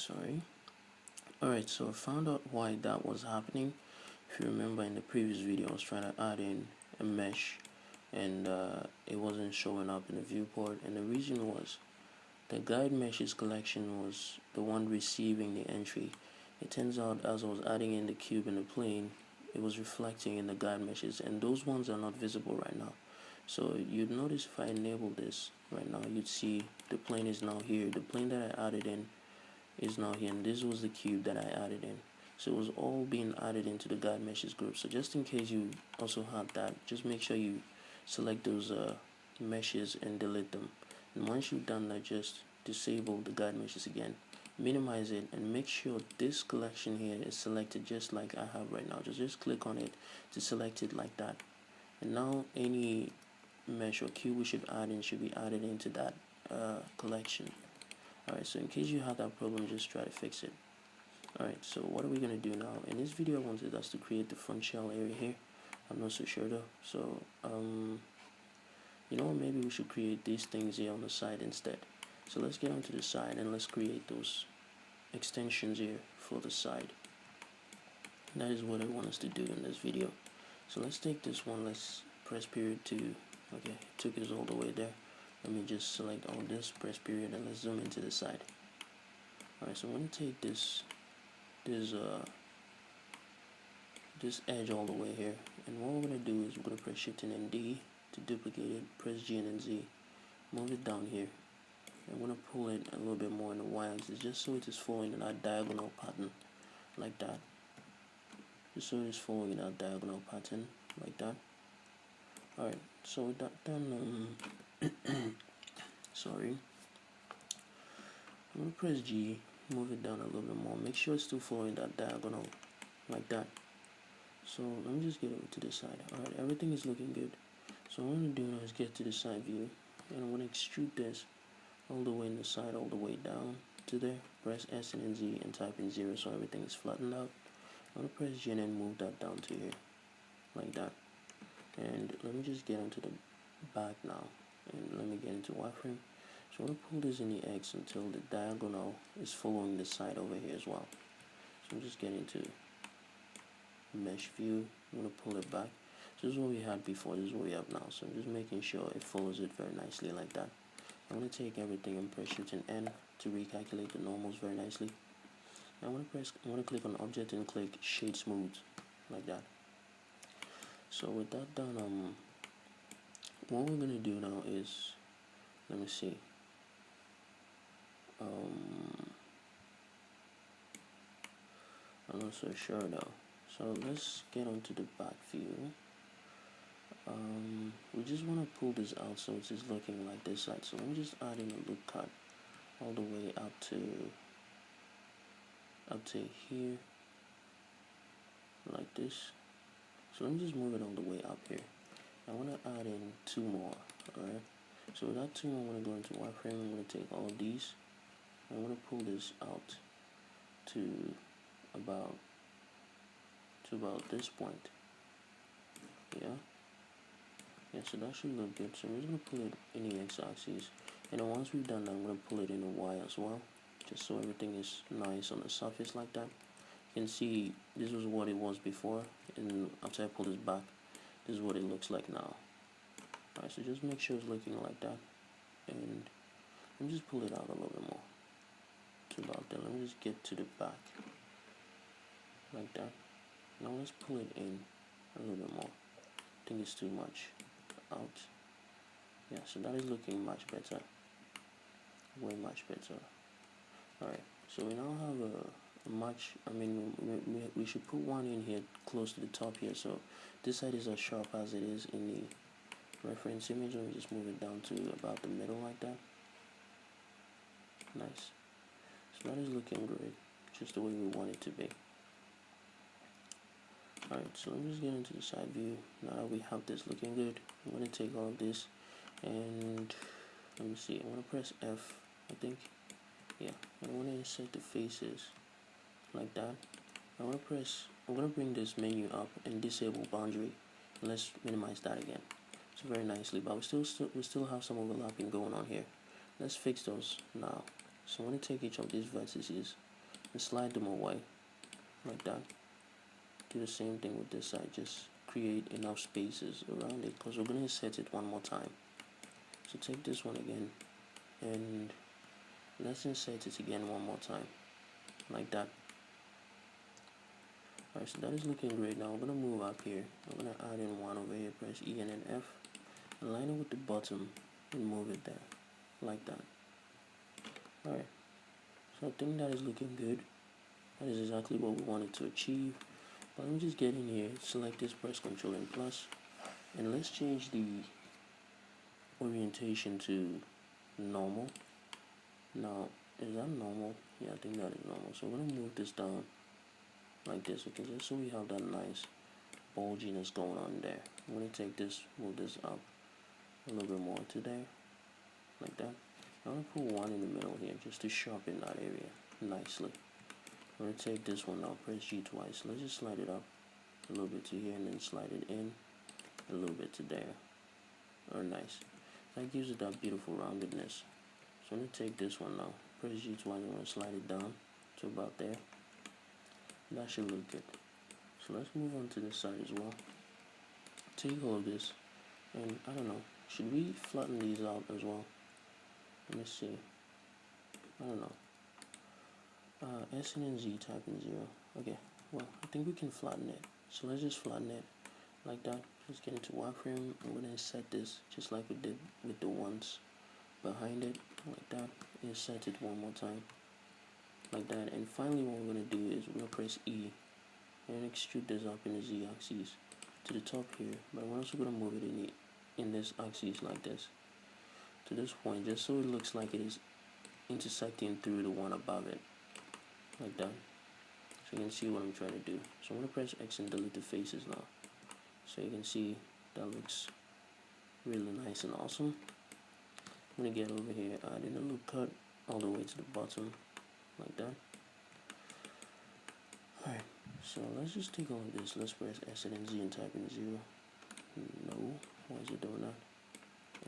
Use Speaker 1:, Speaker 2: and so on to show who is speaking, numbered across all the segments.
Speaker 1: Sorry. Alright, so I found out why that was happening. If you remember, in the previous video I was trying to add in a mesh and it wasn't showing up in the viewport, and the reason was the guide meshes collection was the one receiving the entry. It turns out as I was adding in the cube and the plane, it was reflecting in the guide meshes, and those ones are not visible right now. So you'd notice if I enable this right now, you'd see the plane is now here. The plane that I added in is now here, and this was the cube that I added in. So it was all being added into the guide meshes group. So just in case you also had that, just make sure you select those meshes and delete them. And once you've done that, just disable the guide meshes again, minimize it, and make sure this collection here is selected just like I have right now. Just click on it to select it like that, and now any mesh or cube we should add in should be added into that collection. Alright, so in case you have that problem, just try to fix it. Alright, so what are we going to do now? In this video I wanted us to create the front shell area here. I'm not so sure though. So you know what, maybe we should create these things here on the side instead. So let's get onto the side and let's create those extensions here for the side. That is what I want us to do in this video. So let's take this one, let's press period 2. Okay, it took us all the way there. Let me just select all this, press period, and let's zoom into the side. Alright, so I'm going to take this edge all the way here, and what we're going to do is we're going to press Shift and D to duplicate it, press G and then Z, move it down here. I'm going to pull it a little bit more in the y-axis just so it is following in that diagonal pattern like that. Just so it is following in that diagonal pattern like that. Alright, so with that done, sorry, I'm going to press G, move it down a little bit more, make sure it's still following that diagonal like that. So let me just get over to this side. Alright, everything is looking good. So what I'm going to do now is get to the side view, and I'm going to extrude this all the way in the side, all the way down to there. Press S and then Z and type in 0 so everything is flattened out. I'm going to press G and then move that down to here like that. And let me just get into the back now, and let me get into wireframe. So I'm going to pull this in the X until the diagonal is following the side over here as well. So I'm just getting to mesh view. I'm going to pull it back. So this is what we had before, this is what we have now. So I'm just making sure it follows it very nicely like that. I'm going to take everything and press Shift and N to recalculate the normals very nicely. I'm going to click on object and click shade smooth like that. So with that done, what we're going to do now is, let me see, I'm not so sure though. So let's get onto the back view. We just want to pull this out so it's just looking like this side. So I'm just adding a loop cut all the way up to here like this. So let me just move it all the way up here. I want to add in 2 more. Alright, so with that 2 more, I'm going to go into wireframe. I'm going to take all of these. I'm going to pull this out to about this point. Yeah, so that should look good. So I'm just going to pull it in the x-axis, and then once we've done that, I'm going to pull it in the y as well, just so everything is nice on the surface like that. You can see this was what it was before, and after I pull this back, this is what it looks like now. Alright, so just make sure it's looking like that, and let me just pull it out a little bit more to about there. Let me just get to the back like that. Now let's pull it in a little bit more. I think it's too much out. Yeah, so that is looking much better, way much better. Alright, so we now have a much, I mean, we should put one in here close to the top here, so this side is as sharp as it is in the reference image. Let me just move it down to about the middle like that. Nice. So that is looking great, just the way we want it to be. Alright, so let me just get into the side view. Now that we have this looking good, I'm going to take all of this and let me see, I want to press F, I think. Yeah, I want to insert the faces like that. I'm going to bring this menu up and disable boundary. Let's minimize that again. So very nicely, but we still have some overlapping going on here. Let's fix those now. So I'm going to take each of these vertices and slide them away like that. Do the same thing with this side, just create enough spaces around it because we're going to set it one more time. So take this one again and let's insert it again one more time like that. Alright, so that is looking great. Now we're going to move up here. I'm going to add in one over here, press E and then F, align it with the bottom and move it there like that. Alright, so I think that is looking good. That is exactly what we wanted to achieve. But let me just get in here, select this, press Ctrl and plus, and let's change the orientation to normal. Now, is that normal? Yeah, I think that is normal. So we're going to move this down like this, okay, just so we have that nice bulginess going on there. I'm going to take this, move this up a little bit more to there, like that. I'm going to put one in the middle here just to sharpen that area nicely. I'm going to take this one now, press G twice. Let's just slide it up a little bit to here and then slide it in a little bit to there. Oh, nice. That gives it that beautiful roundedness. So I'm going to take this one now, press G twice, I'm going to slide it down to about there. That should look good. So let's move on to this side as well. Take all of this, and I don't know, should we flatten these out as well? Let me see. I don't know. SN and Z type in 0. Okay, well, I think we can flatten it. So let's just flatten it like that. Let's get into wireframe. I'm going to insert this just like we did with the ones behind it, like that. Insert it one more time, like that. And finally, what we're going to do is we're going to press E and extrude this up in the Z axis to the top here. But we're also going to move it in this axis like this to this point, just so it looks like it is intersecting through the one above it, like that. So you can see what I'm trying to do. So I'm going to press X and delete the faces now. So you can see that looks really nice and awesome. I'm going to get over here, add in a loop cut all the way to the bottom, like that. Alright, so let's just take all of this. Let's press S and Z and type in 0. No, why is it doing that?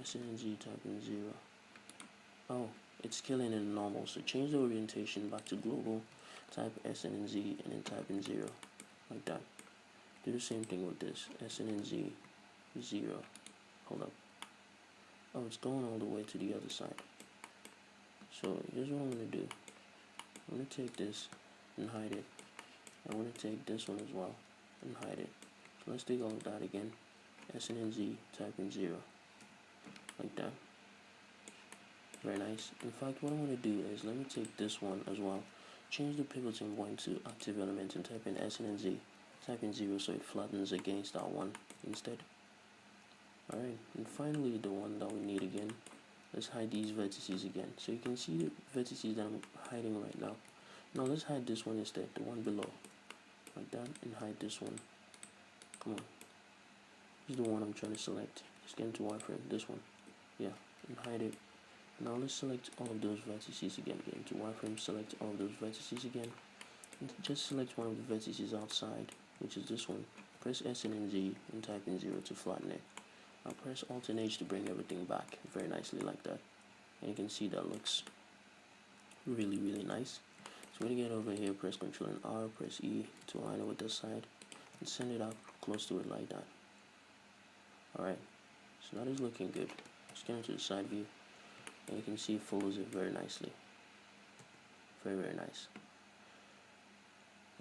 Speaker 1: S and Z, type in 0. Oh, it's killing in normal. So change the orientation back to global. Type SN and Z and then type in 0, like that. Do the same thing with this, SN and Z, 0. Hold up. Oh, it's going all the way to the other side. So here's what I'm going to do. I'm going to take this and hide it. I'm going to take this one as well and hide it. So let's take all of that again. SN and Z, type in 0, like that. Very nice. In fact, what I'm going to do is let me take this one as well. Change the pivoting point to active element and type in SN and Z. Type in 0 so it flattens against that one instead. Alright, and finally the one that we need again. Let's hide these vertices again. So you can see the vertices that I'm hiding right now. Now let's hide this one instead, the one below. Like that, and hide this one. Come on. This is the one I'm trying to select. Just get into wireframe, this one. Yeah, and hide it. Now let's select all of those vertices again. Get into wireframe, select all of those vertices again. And just select one of the vertices outside, which is this one. Press SN and Z and type in 0 to flatten it. Now press Alt and H to bring everything back very nicely like that. And you can see that looks really, really nice. So we're going to get over here, press Ctrl and R, press E to align it with this side, and send it up close to it like that. Alright, so that is looking good. Let's get into the side view. And you can see it follows it very nicely. Very, very nice.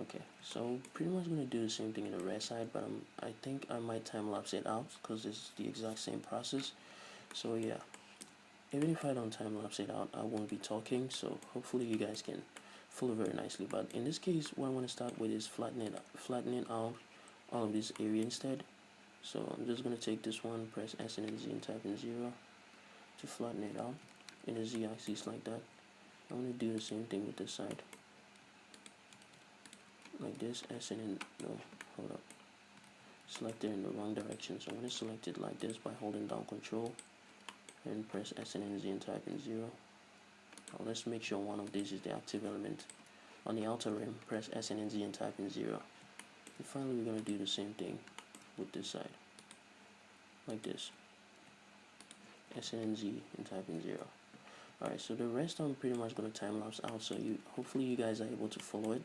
Speaker 1: Okay, so pretty much going to do the same thing in the rear side, but I think I might time lapse it out because it's the exact same process. So yeah, even if I don't time lapse it out, I won't be talking, so hopefully you guys can follow very nicely. But in this case, what I want to start with is flattening out all of this area instead. So I'm just going to take this one, press SN and Z and type in 0 to flatten it out in the Z axis like that. I'm going to do the same thing with this side. Like this, SN and, no, hold up. Select it in the wrong direction. So I'm going to select it like this by holding down Control and press SN and Z and type in 0. Now let's make sure one of these is the active element. On the outer rim, press SN and Z and type in 0. And finally, we're going to do the same thing with this side. Like this. SN and Z and type in 0. Alright, so the rest I'm pretty much going to time lapse out, so hopefully you guys are able to follow it.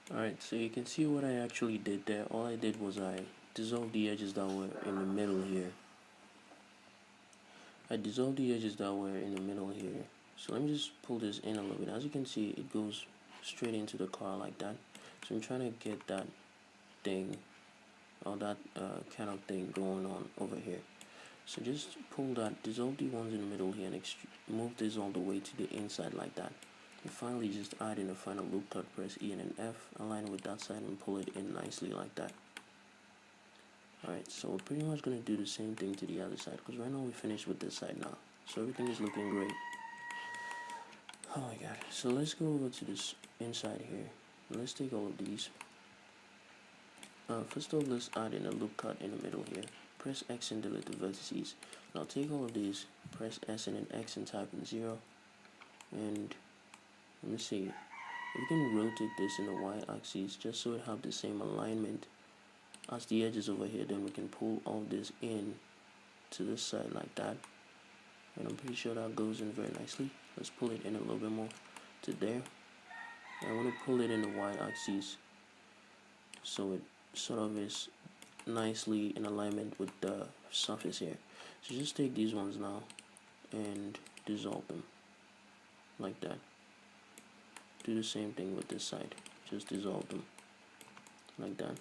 Speaker 1: Alright, so you can see what I actually did there. All I did was I dissolved the edges that were in the middle here. I dissolved the edges that were in the middle here. So let me just pull this in a little bit. As you can see, it goes straight into the car like that. So I'm trying to get that thing, or that kind of thing going on over here. So just pull that, dissolve the ones in the middle here, and move this all the way to the inside like that. And finally just add in a final loop cut, press E and an F, align with that side and pull it in nicely like that. Alright, so we're pretty much going to do the same thing to the other side, because right now we finished with this side now. So everything is looking great. Oh my god. So let's go over to this inside here. Let's take all of these. First of all, let's add in a loop cut in the middle here. Press X and delete the vertices. Now take all of these, press S and an X and type in 0. And let me see. We can rotate this in the y-axis just so it have the same alignment as the edges over here. Then we can pull all this in to this side like that. And I'm pretty sure that goes in very nicely. Let's pull it in a little bit more to there. And I want to pull it in the y-axis so it sort of is nicely in alignment with the surface here. So just take these ones now and dissolve them like that. Do the same thing with this side. Just dissolve them like that.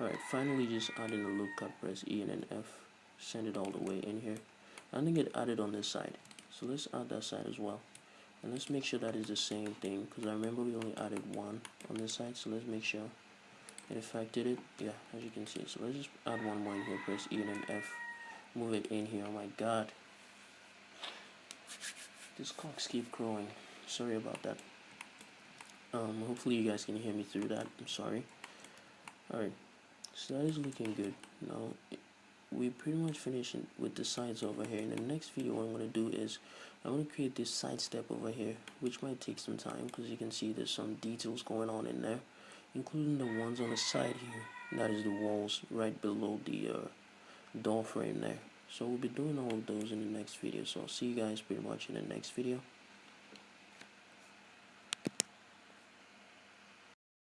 Speaker 1: Alright, finally just add in a loop cut, press E and an F, send it all the way in here. I think it added on this side, so let's add that side as well. And let's make sure that is the same thing, because I remember we only added one on this side, so let's make sure it affected it. Yeah, as you can see. So let's just add one more in here, press E and an F, move it in here. Oh my god, these clocks keep growing. Sorry about that. Hopefully you guys can hear me through that. I'm sorry. Alright, so that is looking good. Now we pretty much finished with the sides over here. In the next video, what I'm going to do is I'm going to create this side step over here, which might take some time because you can see there's some details going on in there, including the ones on the side here. That is the walls right below the door frame there. So we'll be doing all of those in the next video. So I'll see you guys pretty much in the next video.